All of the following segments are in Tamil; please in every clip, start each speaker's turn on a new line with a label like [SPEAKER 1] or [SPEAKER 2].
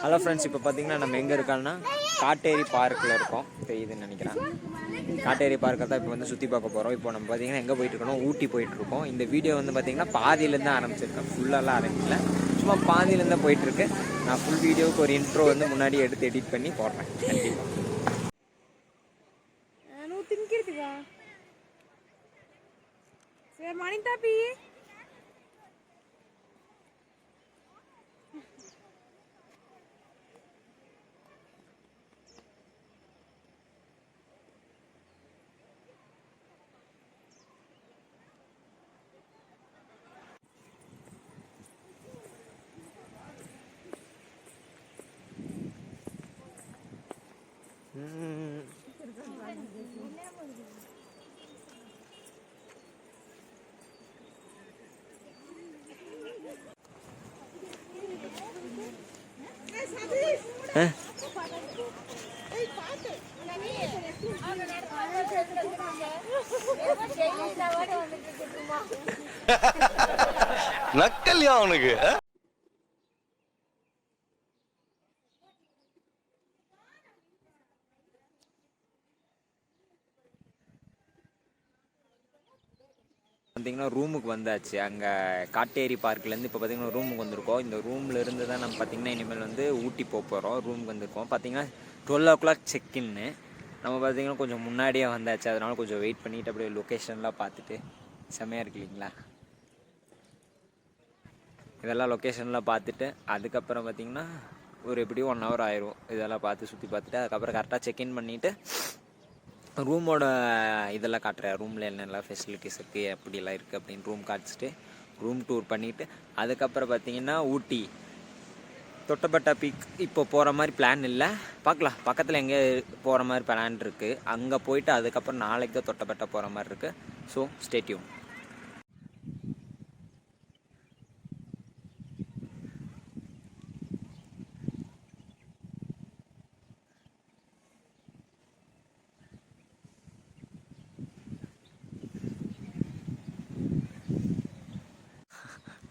[SPEAKER 1] ஹலோ ஃப்ரெண்ட்ஸ், இப்போ பார்த்தீங்கன்னா நம்ம எங்கே இருக்கோம்னா காட்டேரி பார்க்கில் இருக்கோம். தெரியுதுன்னு நினைக்கிறேன். காட்டேரி பார்க்கை தான் இப்போ வந்து சுற்றி பார்க்க போகிறோம். இப்போ நம்ம பார்த்தீங்கன்னா எங்கே போயிட்டுருக்கோம், ஊட்டி போயிட்டுருக்கோம். இந்த வீடியோ வந்து பார்த்தீங்கன்னா பாதியிலேருந்து ஆரம்பிச்சிருக்கேன், ஃபுல்லாலாம் ஆரம்பிக்கல, சும்மா பாதியிலேருந்து போயிட்டுருக்கு. நான் ஃபுல் வீடியோவுக்கு ஒரு இன்ட்ரோ வந்து முன்னாடி எடுத்து எடிட் பண்ணி போடுறேன் கண்டிப்பாக.
[SPEAKER 2] நக்கல்யா அவனுக்கு.
[SPEAKER 1] பார்த்தீங்கன்னா ரூமுக்கு வந்தாச்சு. அங்கே காட்டேரி பார்க்லேருந்து இப்போ பார்த்தீங்கன்னா ரூமுக்கு வந்திருக்கோம். இந்த ரூமில் இருந்து தான் நம்ம பார்த்தீங்கன்னா இனிமேல் வந்து ஊட்டி போக போகிறோம். ரூமுக்கு வந்திருக்கோம். பார்த்தீங்கன்னா 12 o'clock செக்இன்னு. நம்ம பார்த்தீங்கன்னா கொஞ்சம் முன்னாடியே வந்தாச்சு, அதனால கொஞ்சம் வெயிட் பண்ணிவிட்டு அப்படியே லொக்கேஷன்லாம் பார்த்துட்டு செம்மையாக இருக்கு இல்லைங்களா. இதெல்லாம் லொக்கேஷன்லாம் பார்த்துட்டு அதுக்கப்புறம் பார்த்தீங்கன்னா ஒரு எப்படியும் 1 hour ஆயிரும். இதெல்லாம் பார்த்து சுற்றி பார்த்துட்டு அதுக்கப்புறம் கரெக்டாக செக்இன் பண்ணிவிட்டு ரூமோட இதெல்லாம் காட்டுறேன். ரூமில் என்னெல்லாம் ஃபெசிலிட்டிஸ் இருக்குது, எப்படிலாம் இருக்குது அப்படின்னு ரூம் காட்டிச்சிட்டு ரூம் டூர் பண்ணிவிட்டு அதுக்கப்புறம் பார்த்தீங்கன்னா ஊட்டி தொட்டபெட்டா பீக் இப்போ போகிற மாதிரி பிளான் இல்லை, பார்க்கலாம். பக்கத்தில் எங்கே போகிற மாதிரி பிளான் இருக்குது. அங்கே போயிட்டு அதுக்கப்புறம் நாளைக்கு தான் தொட்டபெட்டா போகிற மாதிரி இருக்குது. So stay tune.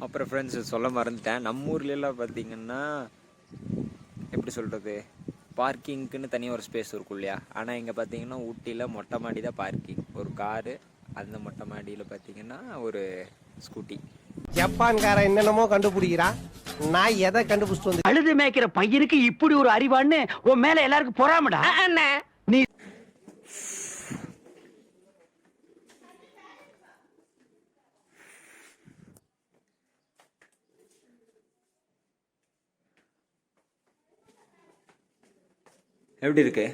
[SPEAKER 1] அப்புறம் ஃப்ரெண்ட்ஸ் சொல்ல மறந்துட்டேன், நம்ம ஊர்லெலாம் பார்த்தீங்கன்னா எப்படி சொல்கிறது, பார்க்கிங்க்குன்னு தனியாக ஒரு ஸ்பேஸ் இருக்கும் இல்லையா. ஆனால் இங்கே பார்த்தீங்கன்னா ஊட்டியில் மொட்டை மாடி தான் பார்க்கிங். ஒரு காரு, அந்த மொட்டை மாடியில் பார்த்தீங்கன்னா ஒரு ஸ்கூட்டி.
[SPEAKER 3] ஜப்பான்காரன் என்னென்னமோ கண்டுபிடிக்கிறான், நான் எதை கண்டுபிடிச்சிட்டு வந்து
[SPEAKER 4] அழுது மேய்க்கிற பையனுக்கு இப்படி ஒரு அறிவான்னு உன் மேல எல்லாருக்கும் பொறாமடா. நீ
[SPEAKER 1] எப்படி இருக்கு?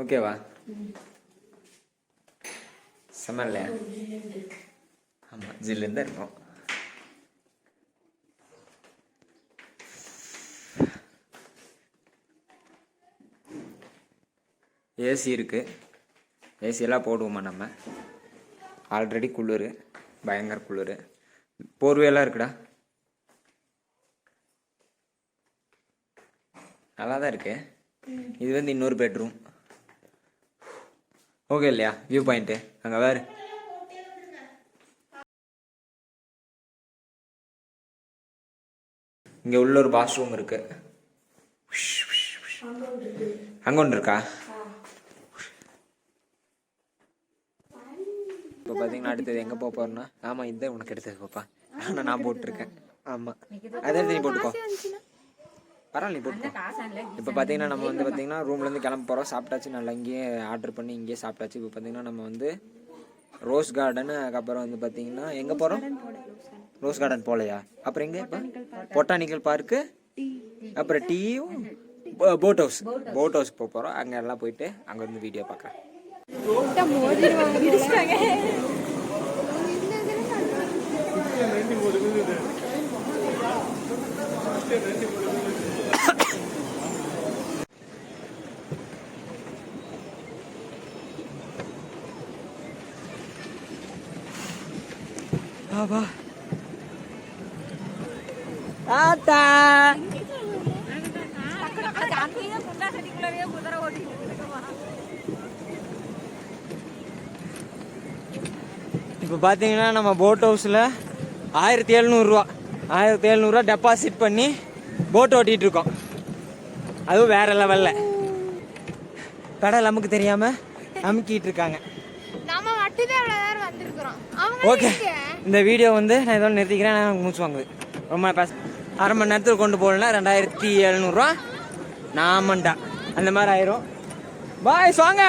[SPEAKER 1] ஓகேவா? செம்ம இல்லையா? ஆமாம், ஜில்லுன்னு தான் இருக்கும். ஏசி இருக்குது. ஏசியெல்லாம் போடுவோமா நம்ம? ஆல்ரெடி குளிர், பயங்கர குளிர். போர்வையெல்லாம் இருக்குடா, நல்லா தான் இருக்கு. இது வந்து இன்னொரு பெட்ரூம். ஓகே இல்லையா? வியூ பாயிண்ட்டு அங்கே வேறு. இங்கே உள்ள ஒரு பாத்ரூம் இருக்கு. அங்கே ஒன்று இருக்கா? இப்போ பார்த்தீங்கன்னா அடுத்தது எங்கே போக போகிறோன்னா, ஆமாம் இந்த உனக்கு எடுத்தது பாப்பா, ஆனால் நான் போட்டிருக்கேன். ஆமாம், அதே நீ போட்டுக்கோ, பரவாயில்ல, நீ போட்டுக்கோ. இப்போ பார்த்தீங்கன்னா நம்ம வந்து பார்த்தீங்கன்னா ரூம்லேருந்து கிளம்ப போகிறோம். சாப்பிட்டாச்சு, நல்லா இங்கேயே ஆர்டர் பண்ணி இங்கேயே சாப்பிட்டாச்சு. இப்போ பார்த்தீங்கன்னா நம்ம வந்து ரோஸ் கார்டன், அதுக்கப்புறம் வந்து பார்த்தீங்கன்னா எங்கே போகிறோம்? ரோஸ் கார்டன் போகலையா? அப்புறம் எங்கே? இப்போ பொட்டானிக்கல் பார்க்கு, அப்புறம் டீயும் போட் ஹவுஸ். போட் ஹவுஸ் போக போகிறோம். அங்கே எல்லாம் போயிட்டு அங்கே வந்து வீடியோ பார்க்குறேன். வா ஆத்தா, இப்போ பார்த்தீங்கன்னா நம்ம போட் ஹவுஸில் 1700 ரூபா டெபாசிட் பண்ணி போட் ஓட்டிகிட்டு இருக்கோம், அதுவும் வேற லெவலில். கடல் நமக்கு தெரியாமல் அமுக்கிட்டு இருக்காங்க. ஓகே, இந்த வீடியோ வந்து நான் இதோட நிறுத்திக்கிறேன். நான் மூச்சு வாங்குது ரொம்ப அரை மணி நேரத்துக்கு கொண்டு போகலன்னா 2700 நாமண்டா அந்த மாதிரி ஆயிரும். பாய்ஸ் வாங்க,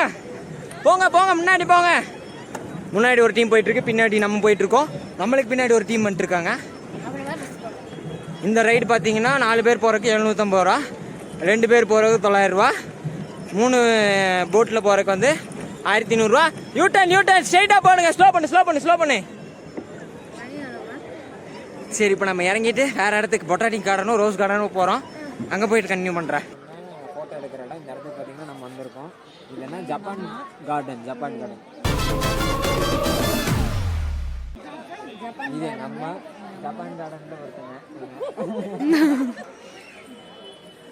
[SPEAKER 1] போங்க போங்க, முன்னாடி போங்க. முன்னாடி ஒரு டீம் போயிட்டு இருக்கு, பின்னாடி நம்ம போயிட்டு இருக்கோம். நம்மளுக்கு பின்னாடி ஒரு டீம் வந்துருக்காங்க. இந்த ரைடு பார்த்தீங்கன்னா 4 பேர் போகிறதுக்கு 750 ரூபா, 2 பேர் போகிறதுக்கு 900 ரூபா, 3 போட்டில் போகிறதுக்கு வந்து 1500 ரூபா. யூட்டன் ஸ்ட்ரைட்டாக போடுங்க, ஸ்லோ பண்ணு. சரி, இப்போ நம்ம இறங்கிட்டு வேற இடத்துக்கு பொட்டானிக் கார்டனும் ரோஸ் கார்டனும் போகிறோம். அங்கே போயிட்டு கண்டினியூ பண்ணுறேன். ஃபோட்டோ எடுக்கிற இடம் இந்த இடத்துக்கு பார்த்தீங்கன்னா நம்ம வந்திருக்கோம். இல்லைன்னா ஜப்பான் கார்டன். இது நம்ம ஜப்பான் கார்டன் ஒருத்தங்க.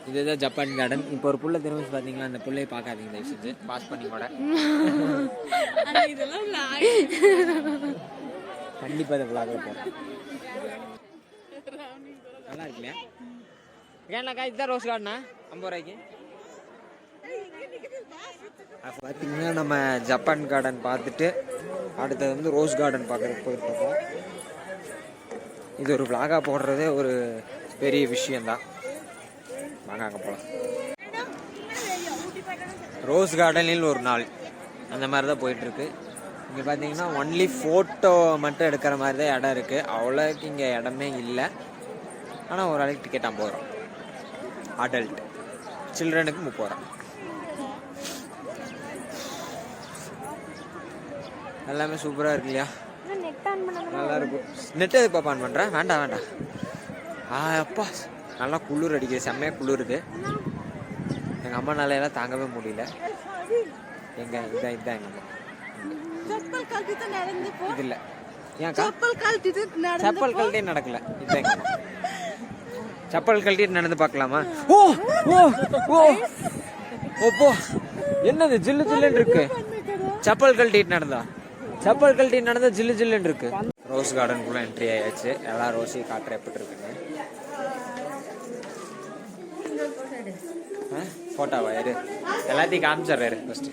[SPEAKER 1] இதுதான் ஜப்பான் கார்டன். இப்போ ஒரு புள்ள திரும்ப பார்த்தீங்களா, அந்த புள்ளையை பார்க்காதீங்க, தயவு செஞ்சு பாஸ் பண்ணி கூட. கண்டிப்பாக இந்த விளாக போகிறேன். நல்லா இருக்குல்லையா? ஏன்னாக்கா இதுதான் ரோஸ் கார்டனா 50 ரூபாய்க்கு. அப்போ பார்த்தீங்கன்னா நம்ம ஜப்பான் கார்டன் பார்த்துட்டு அடுத்தது வந்து ரோஸ் கார்டன் பார்க்குறதுக்கு போயிட்டுருக்கோம். இது ஒரு விளாகாக போடுறதே ஒரு பெரிய விஷயந்தான். வாங்க அங்கே போகலாம். ரோஸ் கார்டனில் ஒரு நாள் அந்த மாதிரி தான் போயிட்டுருக்கு. இங்கே பார்த்தீங்கன்னா ஒன்லி ஃபோட்டோ மட்டும் எடுக்கிற மாதிரி தான் இடம் இருக்குது. அவ்வளோக்கு இங்கே இடமே இல்லை. ஆனால் ஒரு ஆளுக்கு டிக்கெட் 50 ரூபா. அடல்ட், சில்ட்ரனுக்கு 30 ரூபா. எல்லாமே சூப்பராக இருக்கு இல்லையா? நல்லா இருக்கும். நெட் எதுக்கு பாப்பா ஆன் பண்ணுறேன்? வேண்டாம். அப்பா நல்லா குளிர் அடிக்குது, செம்மையாக குளிருது. எங்கள் அம்மா நாளையெல்லாம் தாங்கவே முடியல. இதுதான் எங்கள் அம்மா. இது இல்லை ஏன் செப்பல் கழட்டி நடக்கல. இதுதான் எங்கள் அம்மா. செப்பல் கழட்டிட்டு நடந்து பார்க்கலாமா? ஓ என்னது ஜில்லுன்னு இருக்கு. செப்பல் கழட்டிட்டு நடந்தா ஜில்லுன்னு இருக்கு. ரோஸ் கார்டனுக்குள்ள என்ட்ரி ஆயாச்சு. எல்லா ரோஸையும் காட்டுற எப்படி இருக்குன்னு. போட்டோவா யாரு எல்லாத்தையும் காமிச்சிடுறாரு ஃபர்ஸ்ட்.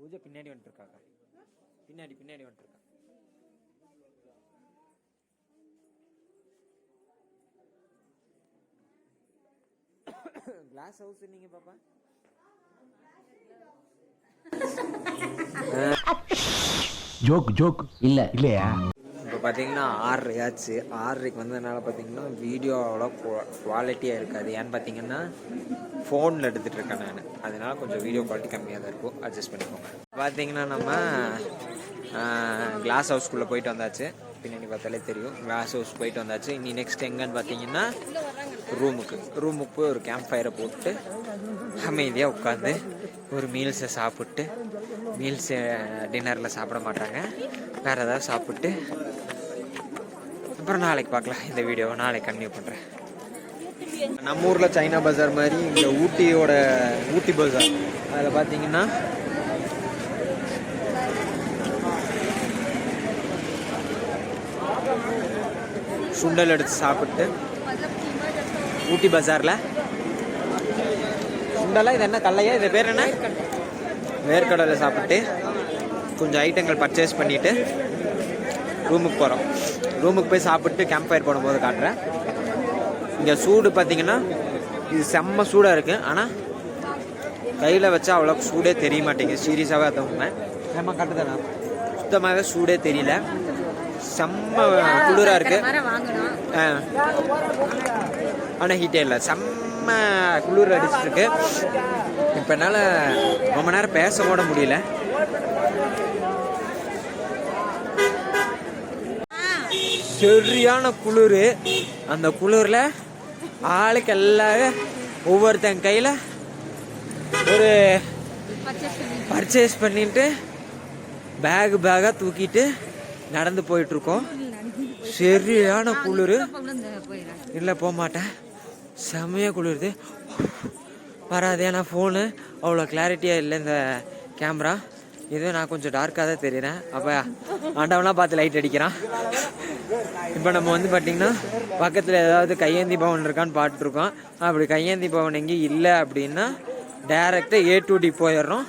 [SPEAKER 1] பூஜை பின்னாடி வந்துருக்காங்க. பின்னாடி வந்துருக்கா. கிளாஸ் ஹவுஸ் நீங்க பாப்பா.
[SPEAKER 4] ஜோக் இல்லையா?
[SPEAKER 1] இப்போ பார்த்தீங்கன்னா 6:30 ஆச்சு. 6:30 வந்ததுனால பார்த்தீங்கன்னா வீடியோ அவ்வளோ குவாலிட்டியாக இருக்காது. ஏன்னு பார்த்தீங்கன்னா ஃபோனில் எடுத்துகிட்டு இருக்கேன் நான், அதனால கொஞ்சம் வீடியோ குவாலிட்டி கம்மியாக தான் இருக்கும். அட்ஜஸ்ட் பண்ணிக்கோங்க. பார்த்தீங்கன்னா நம்ம கிளாஸ் ஹவுஸ்க்குள்ளே போயிட்டு வந்தாச்சு. பின்னாடி பார்த்தாலே தெரியும். கிளாஸ் ஹவுஸ் போயிட்டு வந்தாச்சு. இனி நெக்ஸ்ட் எங்கன்னு பார்த்தீங்கன்னா ரூமுக்கு போய் ஒரு கேம்ப் ஃபயரை போட்டு அமைதியாக உட்காந்து ஒரு மீல்ஸை சாப்பிட்டு, டின்னரில் சாப்பிட மாட்டாங்க, வேறு ஏதாவது சாப்பிட்டு அப்புறம் நாளைக்கு பார்க்கலாம். இந்த வீடியோவை நாளைக்கு கண்டினியூ பண்ணுறேன். நம்ம ஊரில் சைனா பஜார் மாதிரி இங்கே ஊட்டி பஜார். அதில் பார்த்தீங்கன்னா சுண்டல் எடுத்து சாப்பிட்டு ஊட்டி பஜாரில் சுண்டலா இது என்ன கல்லையா, இது பேர் என்ன, வேர்க்கடலை சாப்பிட்டு கொஞ்சம் ஐட்டங்கள் பர்ச்சேஸ் பண்ணிவிட்டு ரூமுக்கு போகிறோம். ரூமுக்கு போய் சாப்பிட்டு கேம்ப் ஃபயர் போடும்போது காட்டுறேன். இங்கே சூடு பார்த்தீங்கன்னா இது செம்ம சூடாக இருக்குது. ஆனால் கையில் வச்சா அவ்வளோக்கு சூடே தெரிய மாட்டேங்குது. சீரியஸாகவே அதை உண்மை. செம்ம காட்டுதானா, சுத்தமாகவே சூடே தெரியல. செம்ம குளிராக இருக்குது. ஆனால் ஹீட்டே இல்லை, செம்ம குளிர் அடிச்சிட்ருக்கு. இப்போ என்னால் ரொம்ப நேரம் பேச கூட முடியல. சரியான குளிர். அந்த குளிரில் ஆளுக்கு எல்லாரும் ஒவ்வொருத்தன் கையில் ஒரு பர்ச்சேஸ் பண்ணிட்டு பேகாக தூக்கிட்டு நடந்து போயிட்டுருக்கோம். சரியான குளிர். இல்லை போக மாட்டேன், செம்மையாக குளிருது. வராது, ஏன்னா ஃபோனு அவ்வளோ கிளாரிட்டியாக இல்லை இந்த கேமரா. இது நான் கொஞ்சம் டார்க்காக தான் தெரியுறேன். அப்போ ஆண்டவன்லாம் பார்த்து லைட் அடிக்கிறான். இப்போ நம்ம வந்து பார்த்திங்கன்னா பக்கத்தில் ஏதாவது கையேந்தி பவன் இருக்கான்னு பார்த்துருக்கோம். அப்படி கையேந்தி பவன் எங்கேயும் இல்லை அப்படின்னா டேரெக்டாக A2D போயிடுறோம்.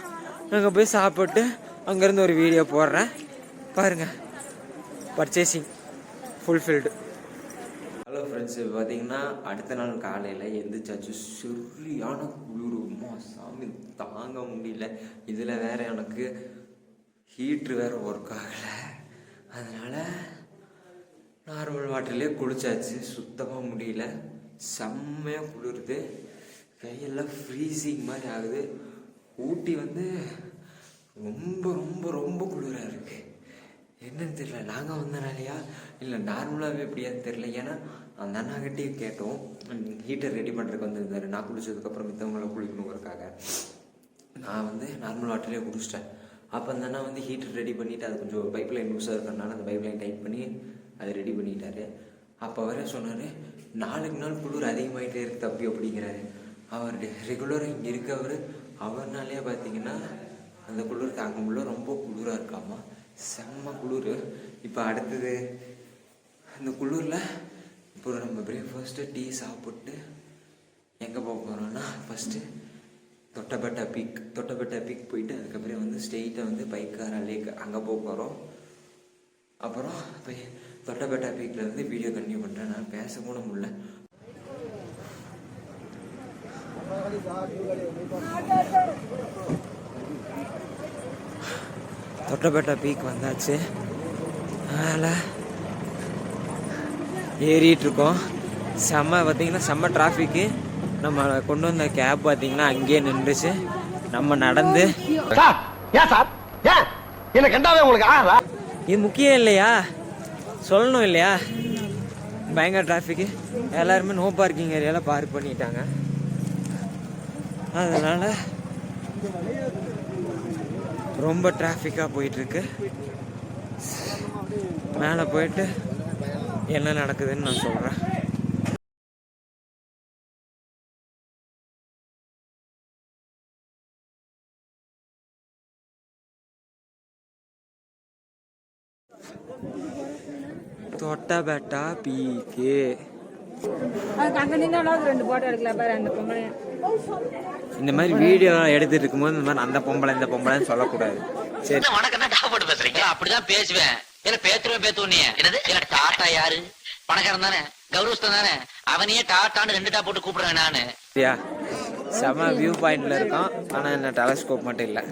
[SPEAKER 1] அங்கே போய் சாப்பிட்டு அங்கேருந்து ஒரு வீடியோ போடுறேன் பாருங்கள். Purchasing fulfilled. ஹலோ ஃப்ரெண்ட்ஸ், இப்போ பார்த்தீங்கன்னா அடுத்த நாள் காலையில் எந்திரிச்சாச்சு. சரியான குளிருமா சாமி, தாங்க முடியல. இதில் வேறு எனக்கு ஹீட்ரு வேறு ஒர்க் ஆகலை. அதனால் நார்மல் வாட்டர்லேயே குளிச்சாச்சு. சுத்தமாக முடியல, செம்மையாக குளிருது. கையெல்லாம் ஃப்ரீசிங் மாதிரி ஆகுது. ஊட்டி வந்து ரொம்ப ரொம்ப ரொம்ப குளிராக இருக்குது. என்னன்னு தெரியல, நாங்கள் வந்தனாலையா இல்லை நார்மலாகவே எப்படியான்னு தெரியல. ஏன்னா அந்த அண்ணாகிட்டையும் கேட்டோம், ஹீட்டர் ரெடி பண்ணுறதுக்கு வந்திருந்தாரு. நான் குளிச்சதுக்கப்புறம் மித்தவங்களை குளிக்கணுங்கிறதுக்காக நான் வந்து நார்மல் வாட்டர்லேயே குடிச்சிட்டேன். அப்போ அந்த அண்ணா வந்து ஹீட்டர் ரெடி பண்ணிவிட்டு அது கொஞ்சம் பைப் லைன் லூஸாக இருக்கிறனால அந்த பைப் லைன் டைட் பண்ணி அதை ரெடி பண்ணிட்டாரு. அப்போ அவரே சொன்னார், நாளுக்கு நாள் குளிர் அதிகமாகிட்டே இருக்குது தப்பி அப்படிங்கிறாரு. அவர் ரெகுலராக இங்கே இருக்கவர், அவர்னாலே பார்த்தீங்கன்னா அந்த குளிர் தாங்க முடியல, ரொம்ப குளிராக இருக்காமா, செம்ம குளிர். இப்போ அடுத்தது அந்த குளிரில் இப்போ நம்ம பிரேக்ஃபாஸ்ட்டு டீ சாப்பிட்டு எங்கே போக போகிறோன்னா ஃபஸ்ட்டு தொட்டபெட்டா பீக் போயிட்டு அதுக்கப்புறம் வந்து ஸ்ட்ரெயிட்டாக வந்து பைக்காரா லேக் அங்கே போக போகிறோம். அப்புறம் இப்போ தொட்டபெட்டா பீக்கில் வந்து வீடியோ கண்டினியூ பண்ணுறேன். நான் பேச கூட முடியல. தொட்டபெட்டா பீக் வந்தாச்சு. அதனால் ஏறிட்டுருக்கோம். செம்ம பார்த்திங்கன்னா செம்ம டிராஃபிக்கு. நம்ம கொண்டு வந்த கேப் பார்த்திங்கன்னா அங்கேயே நின்றுச்சு. நம்ம நடந்து இது முக்கியம் இல்லையா, சொல்லணும் இல்லையா? பயங்கர டிராஃபிக்கு. எல்லாருமே நோ பார்க்கிங் ஏரியாவில் பார்க் பண்ணிட்டாங்க. அதனால் ரொம்ப டிராஃபிக்காக போயிட்டுருக்கு. மேலே போயிட்டு என்ன நடக்குதுன்னு நான் சொல்கிறேன். தொட்டபெட்டா பீக்கு. இந்த மாதிரி வீடியோ எடுத்துட்டு இருக்கும்போது இந்த மாதிரி அந்த பொம்பளை இந்த பொம்பளைன்னு சொல்லக்கூடாது. சரி,
[SPEAKER 5] அப்படிதான் பேசுவேன். டாட்டா யாரு? பணக்காரன் தானே, கௌரவஸ்தான் தானே, அவனையே டாட்டான்னு 2 டா போட்டு கூப்பிடுறேன் நானு.
[SPEAKER 1] செம வியூ பாயிண்ட்ல இருக்கோம். ஆனால் என்ன டெலஸ்கோப் மட்டும் இல்லை.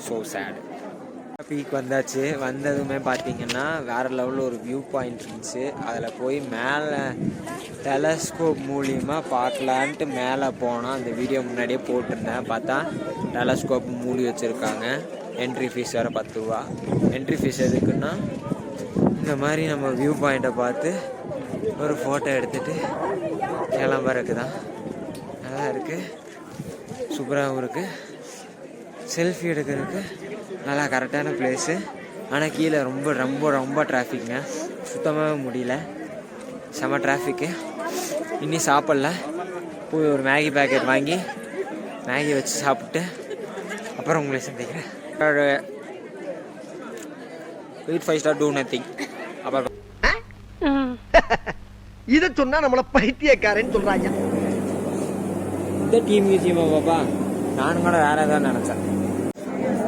[SPEAKER 1] So sad. பீக் வந்தாச்சு. வந்ததுமே பார்த்தீங்கன்னா வேறு லெவலில் ஒரு வியூ பாயிண்ட் இருந்துச்சு. அதில் போய் மேலே டெலஸ்கோப் மூலியமாக பார்க்கலான்ட்டு மேலே போனால் அந்த வீடியோ முன்னாடியே போட்டிருந்தேன். பார்த்தா டெலஸ்கோப் மூடி வச்சுருக்காங்க. என்ட்ரி ஃபீஸ் வேறு 10 ரூபா. என்ட்ரி ஃபீஸ் எதுக்குன்னா இந்த மாதிரி நம்ம வியூ பாயிண்ட்டை பார்த்து ஒரு ஃபோட்டோ எடுத்துகிட்டு கிளம்புறதுக்கு தான். நல்லா இருக்குது, சூப்பராகவும் இருக்குது. செல்ஃபி எடுக்கிறதுக்கு நல்லா கரெக்டான பிளேஸு. ஆனால் கீழே ரொம்ப ரொம்ப ரொம்ப டிராஃபிக்ங்க, சுத்தமாக முடியல. செம டிராஃபிக்கு. இன்னும் சாப்பிடல. போய் ஒரு மேகி பேக்கெட் வாங்கி மேகி வச்சு சாப்பிட்டு அப்புறம் உங்களை சந்திக்கிறேன். 5 ஸ்டார் டூ நத்திங். அப்புறம்
[SPEAKER 3] இதை சொன்னா நம்மள பைத்தியக்காரன்னு சொல்றாங்க.
[SPEAKER 1] இந்த டீ மியூசியமா பாப்பா? நானும் கூட வேற ஏதாவது நினச்சேன்.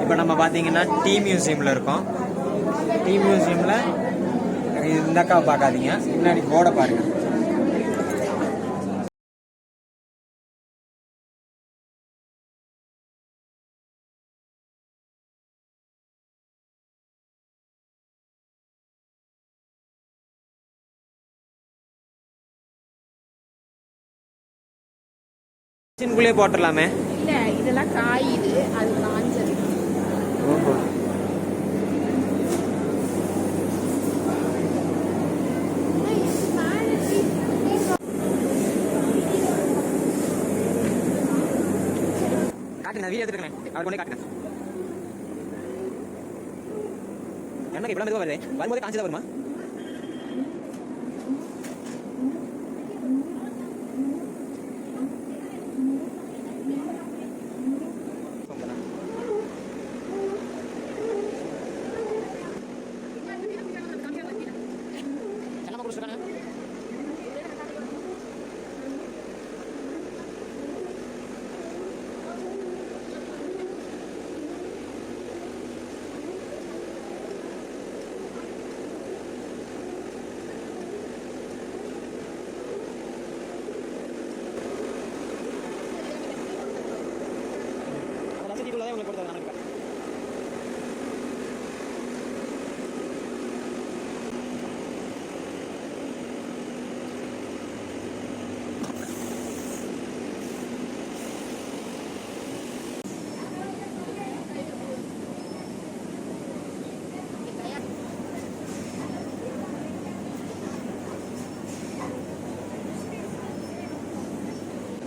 [SPEAKER 1] இப்போ நம்ம பார்த்தீங்கன்னா டீ மியூசியமில் இருக்கோம். டீ மியூசியமில் இந்த அக்காவை பார்க்காதீங்க, முன்னாடி போர்டை பாருங்க. கிச்சனுக்குள்ளே போட்டுடலாமே.
[SPEAKER 6] இல்ல இதெல்லாம் காயுது, அது காஞ்சது.
[SPEAKER 1] ஓஹோ. காட்டுங்க, வீடியோ எடுத்துக்கிறேன். அவர் கொண்டே காட்டுங்க. என்ன இப்படி மெதுவாக வருது? வரும்போது காய்ச்சல் வருமா?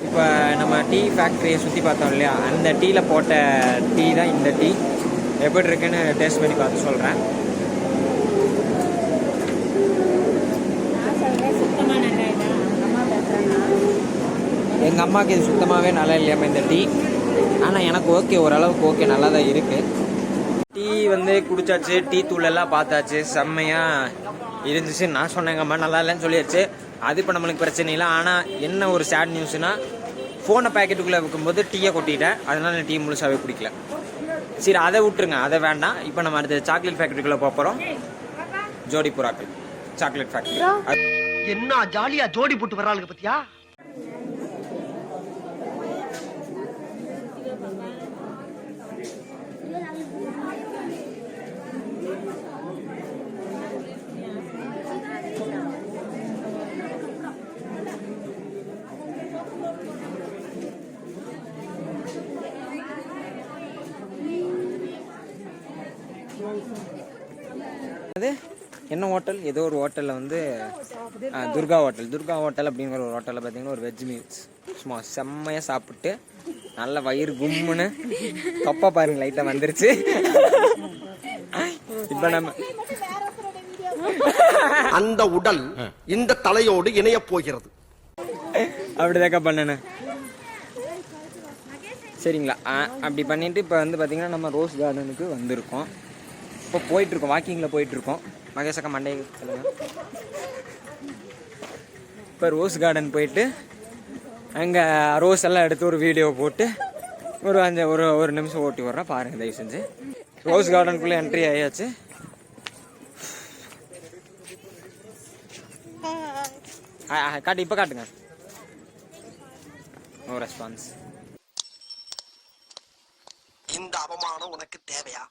[SPEAKER 1] இப்போ நம்ம டீ ஃபேக்ட்ரியை சுற்றி பார்த்தோம் இல்லையா, அந்த டீயில் போட்ட டீ தான் இந்த டீ. எப்படி இருக்குன்னு டேஸ்ட் பண்ணி பார்த்து சொல்கிறேன். எங்கள் அம்மாவுக்கு இது சுத்தமாகவே நல்லா இல்லையாமல் இந்த டீ. ஆனால் எனக்கு ஓகே, ஓரளவுக்கு ஓகே, நல்லா தான் இருக்குது. டீ வந்து குடிச்சாச்சு, டீ தூளெல்லாம் பார்த்தாச்சு, செம்மையாக இருந்துச்சு. நான் சொன்னேன் எங்கள் அம்மா நல்லா இல்லைன்னு சொல்லிடுச்சு. அது இப்போ நம்மளுக்கு பிரச்சனை இல்லை. ஆனால் என்ன ஒரு சேட் நியூஸ்னால், ஃபோனை பேக்கெட்டுக்குள்ளே வைக்கும்போது டீயை கொட்டிட்டேன். அதனால நான் டீ முழுசாகவே குடிக்கல. சரி, அதை விட்டுருங்க, அதை வேண்டாம். இப்போ நம்ம அடுத்த சாக்லேட் ஃபேக்ட்ரிக்குள்ளே போகிறோம். ஜோடி புறாக்கள் சாக்லேட் ஃபேக்ட்ரி.
[SPEAKER 4] என்ன ஜாலியா ஜோடி போட்டு வர்றாளுங்க பத்தியா?
[SPEAKER 1] அது என்ன ஹோட்டல்? ஏதோ ஒரு ஹோட்டலில் வந்து துர்கா ஹோட்டல் அப்படிங்கிற ஒரு ஹோட்டலில் பார்த்தீங்கன்னா ஒரு வெஜ் மீல்ஸ் சும்மா செம்மையாக சாப்பிட்டு நல்ல வயிறு கும்முன்னு தொப்பா பாருங்க லைட்டாக வந்துருச்சு. இப்போ நம்ம
[SPEAKER 3] அந்த உடல் இந்த தலையோடு இணைய போகிறது.
[SPEAKER 1] அப்படிதாக்கா பண்ணணும். சரிங்களா? அப்படி பண்ணிட்டு இப்போ வந்து பார்த்தீங்கன்னா நம்ம ரோஸ் கார்டனுக்கு வந்திருக்கோம். இப்போ போயிட்டுருக்கோம், வாக்கிங்கில் போயிட்டுருக்கோம். மகேஷக்கா மண்டே சொல்லுங்க. இப்போ ரோஸ் கார்டன் போயிட்டு அங்கே ரோஸ் எல்லாம் எடுத்து ஒரு வீடியோ போட்டு ஒரு நிமிஷம் ஓட்டி வர்றேன். பாருங்கள் தயவு செஞ்சு. ரோஸ் கார்டனுக்குள்ளே என்ட்ரி ஆயாச்சு. காட்டு, இப்போ காட்டுங்க. No response.
[SPEAKER 3] இந்த அவமானம் உனக்கு தேவையா?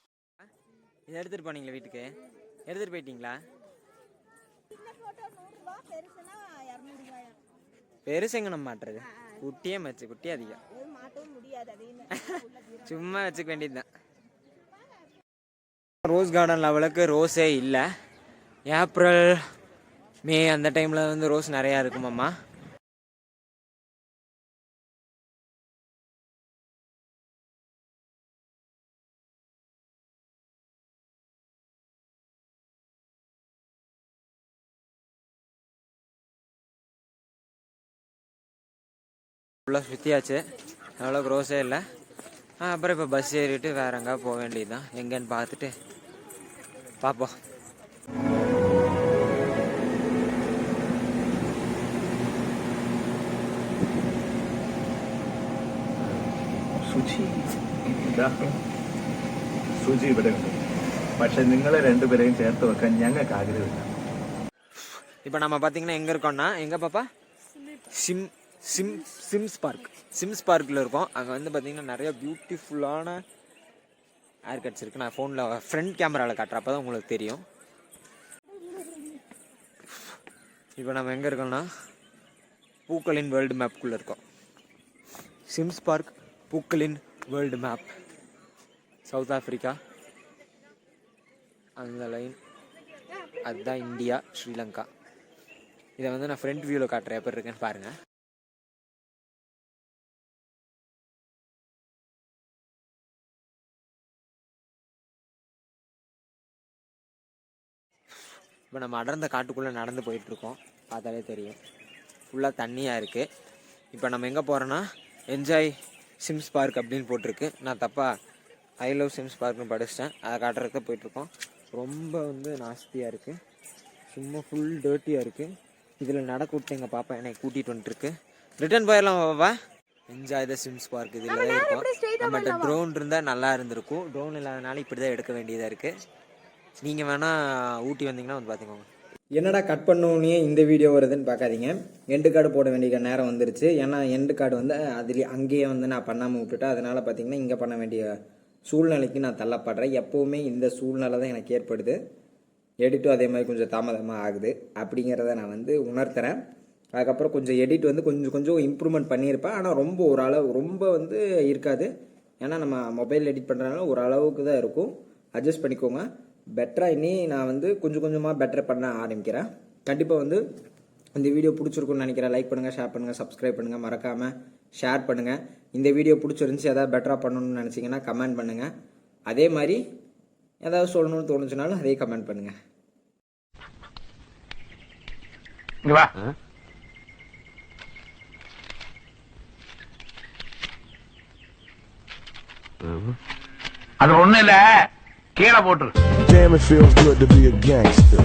[SPEAKER 1] இதை எடுத்துகிட்டு போனீங்களா வீட்டுக்கு? எடுத்துகிட்டு போயிட்டீங்களா? பெருசுங்க நம்ம மாட்டுறது. குட்டியே மச்சு, குட்டி அதிகம். சும்மா வச்சுக்க வேண்டியதுதான். ரோஸ் கார்டன் லெவலுக்கு ரோஸே இல்லை. ஏப்ரல் மே அந்த டைமில் வந்து ரோஸ் நிறையா இருக்குமாம்மா. ஃபுல்லாக சுற்றியாச்சு, அவ்வளோக்கு ரோஸே இல்லை. அப்புறம் இப்போ பஸ் ஏறிட்டு வேற எங்கே போக வேண்டியதுதான். எங்கேன்னு பார்த்துட்டு பார்ப்போம்.
[SPEAKER 7] സുചി ഇവിടെ ഉണ്ട്. പക്ഷെ നിങ്ങളെ രണ്ടുപേരെയും ചേർത്ത് വെക്കാൻ ഞങ്ങൾക്ക് ആഗ്രഹമില്ല.
[SPEAKER 1] இப்போ நம்ம பார்த்தீங்கன்னா எங்கே இருக்கோம்னா, எங்கே பாப்பா? சிம்ஸ் பார்க்கில் இருக்கோம். அங்கே வந்து பார்த்தீங்கன்னா நிறைய பியூட்டிஃபுல்லான ஹேர் கட்ஸ் இருக்குது. நான் ஃபோனில் ஃப்ரண்ட் கேமராவில் காட்டுறப்ப தான் உங்களுக்கு தெரியும். இப்போ நம்ம எங்கே இருக்கோம்னா பூக்களின் வேர்ல்டு மேப்புக்குள்ளே இருக்கோம். சிம்ஸ் பார்க் பூக்களின் வேர்ல்டு மேப், சவுத் ஆஃப்ரிக்கா. அந்த லைன் அதுதான் இந்தியா, ஸ்ரீலங்கா. இதை வந்து நான் ஃப்ரண்ட் வியூவில் காட்டுறேன், எப்படி இருக்கேன்னு பாருங்கள். இப்போ நம்ம அடர்ந்த காட்டுக்குள்ளே நடந்து போயிட்டுருக்கோம், பார்த்தாலே தெரியும். ஃபுல்லாக தண்ணியாக இருக்குது. இப்போ நம்ம எங்கே போகிறோன்னா என்ஜாய் சிம்ஸ் பார்க் அப்படின்னு போட்டிருக்கு. நான் தப்பாக ஐ லவ் சிம்ஸ் பார்க்னு படிச்சிட்டேன். அதை காட்டுறதுக்கு தான் போயிட்டுருக்கோம். ரொம்ப வந்து நாஸ்தியாக இருக்குது, சும்மா ஃபுல் டர்ட்டியாக இருக்குது. இதில் நடக்க விட்டு எங்கள் பாப்பா என்னை கூட்டிகிட்டு வந்துட்டுருக்கு. ரிட்டர்ன் போயிடலாம் பாப்பா. என்ஜாய் த சிம்ஸ் பார்க் இதில் தான் இருக்கும். நம்மகிட்ட ட்ரோன் இருந்தால் நல்லா இருந்திருக்கும். ட்ரோன் இல்லாதனால இப்படி தான் எடுக்க வேண்டியதாக இருக்குது. நீங்கள் வேணால் ஊட்டி வந்தீங்கன்னா வந்து பார்த்துக்கோங்க. என்னடா கட் பண்ணோன்னே இந்த வீடியோ வருதுன்னு பார்க்காதீங்க. எண்டு கார்டு போட வேண்டிய நேரம் வந்துருச்சு. ஏன்னா எண்டு கார்டு வந்து அதுலேயே அங்கேயே வந்து நான் பண்ணாமல் விட்டுட்டேன். அதனால் பார்த்தீங்கன்னா இங்கே பண்ண வேண்டிய சூழ்நிலைக்கு நான் தள்ளப்படுறேன். எப்போவுமே இந்த சூழ்நிலை தான் எனக்கு ஏற்படுது. எடிட்டும் அதே மாதிரி கொஞ்சம் தாமதமாக ஆகுது அப்படிங்கிறத நான் வந்து உணர்த்துறேன். அதுக்கப்புறம் கொஞ்சம் எடிட் வந்து கொஞ்சம் இம்ப்ரூவ்மெண்ட் பண்ணியிருப்பேன். ஆனால் ரொம்ப வந்து இருக்காது. ஏன்னா நம்ம மொபைல் எடிட் பண்ணுறதுனால ஒரு அளவுக்கு தான் இருக்கும். அட்ஜஸ்ட் பண்ணிக்கோங்க. பெட்டராக இனி நான் வந்து கொஞ்சமாக பெட்டர் பண்ண ஆரம்பிக்கிறேன். கண்டிப்பாக வந்து இந்த வீடியோ பிடிச்சிருக்குன்னு நினைக்கிறேன். லைக் பண்ணுங்கள், ஷேர் பண்ணுங்கள், சப்ஸ்கிரைப் பண்ணுங்கள், மறக்காமல் ஷேர் பண்ணுங்கள். இந்த வீடியோ பிடிச்சிருந்துச்சி எதாவது பெட்டராக பண்ணணும்னு நினச்சிங்கன்னா கமெண்ட் பண்ணுங்கள். அதே மாதிரி ஏதாவது சொல்லணும்னு தோணுச்சுனாலும் அதே கமெண்ட் பண்ணுங்கள்.
[SPEAKER 4] அது ஒண்ணு இல்ல, கீழே போட்டுரு.
[SPEAKER 8] Damn, it feels good to be a gangster.